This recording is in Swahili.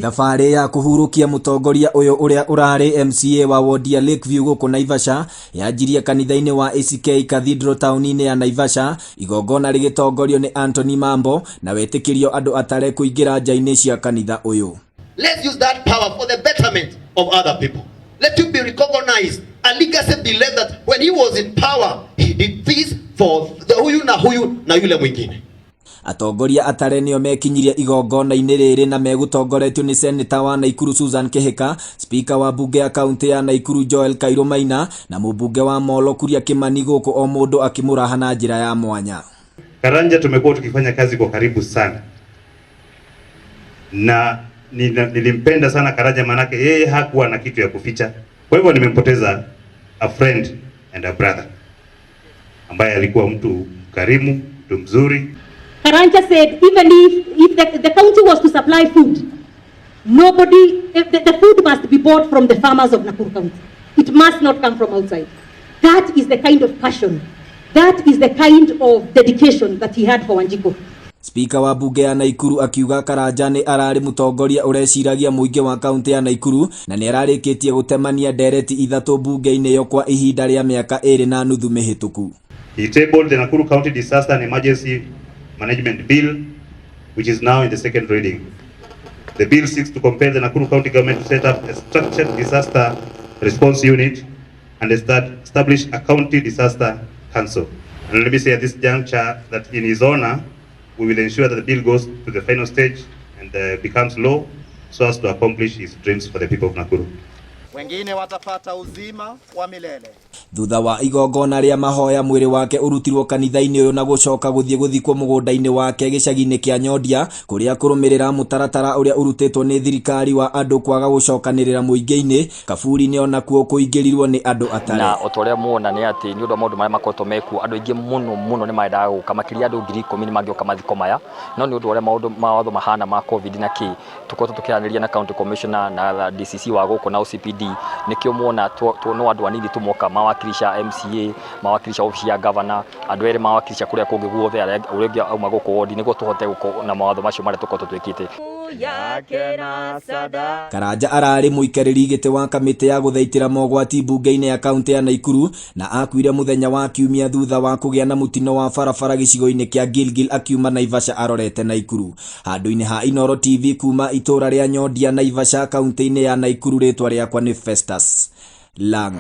Thabarĩ ya kuhurukia mutongoria uyu uria urari MCA wa wodi ya Lakeview guku Naivasha yanjirie kanitha-ini wa ACK Cathedral tauni-ini ya Naivasha. Igongona rigitongorio ni Anthony Mambo na wetikirio andu atare kuingira nja-ini cia kanitha uyu. Let's use that power for the betterment of other people. Let you be recognized. A legacy be left that when he was in power, he did this for the huyu na yule mwingine. Atongoria atare nio mekinyirie igongona-ini riri na megutongoretio ni Senator wa Naikuru Susan Kihika, Speaker wa bunge ya kaunti ya Naikuru Joel Kairo Maina na mubunge wa Molo Kuria Kimani guku o mundu akimuraha na njira ya mwanya. Karanja tumekuwa tukifanya kazi kwa karibu sana. Na nilimpenda sana Karanja manake yeye hakuwa na kitu ya kuficha. Kwa hivyo nimempoteza a friend and a brother ambaye alikuwa mtu karimu, mtu mzuri. Karanja said even if the county was to supply food, the food must be bought from the farmers of Nakuru County. It must not come from outside. That is the kind of passion, that is the kind of dedication that he had for Wanjiko. Speaker wa bunge ya Naikuru akiuga Karanja ni arari mutongoria ureciragia muingi wa kaunti ya Naikuru na ni ararikitie gutemania ndereti ithatu bunge-ini yo kwa ihinda ria miaka 2.5 mihituku. He tabled the Nakuru County Disaster and Emergency Management Bill, which is now in the second reading. The bill seeks to compel the Nakuru County government to set up a structured disaster response unit and establish a county disaster council. And let me say at this juncture that in his honor, we will ensure that the bill goes to the final stage and becomes law so as to accomplish his dreams for the people of Nakuru. Wengine watapata uzima wa milele. Thutha wa igongona ria mahoya mwiri wake urutirwo kanitha-ini uyu na gucoka guthie guthikwo mugunda-ini wake gicagi-ini kia Nyondia kuria kurumirira mutaratara uria urutitwo ni thirikari wa andu kwaga gucokanirira muingi-ini. Kaburi-ini ona kuo kuingirirwo ni andu atare. Na utoria muona ni ati ni undu maundu mari makoretwo meku andu aingi muno ni maendaga guka makiria andu 10,000 ni magioka mathiko maya no ni undu uria maundu mahana ma covid na ki tukoretwo tukiaraniria na county commissioner na DCC wa guku na OCPD nikio muona no andu anini tumoka mawakilisha MCA mawakilisha ofisi ya governor andu ere mawakilisha kuria kungi guothe urengia auma guku wodi niguo tuhote guko na mawatho macio mari tukoretwo twikite. Karanja arari muikariri gite wa kamiti ya guthaitira mogwati bunge-ini ya kaunti ya Naikuru na akuire muthenya wa kiumia thutha wa kugia na mutino wa barabara gicigo-ini kia Gilgil akiuma Naivasha arorete Naikuru. Handu-ini ha Inoro TV kuma itura ria Nyondia Naivasha kaunti-ini ya Naikuru, ritwa riakwa ni Festus Lang.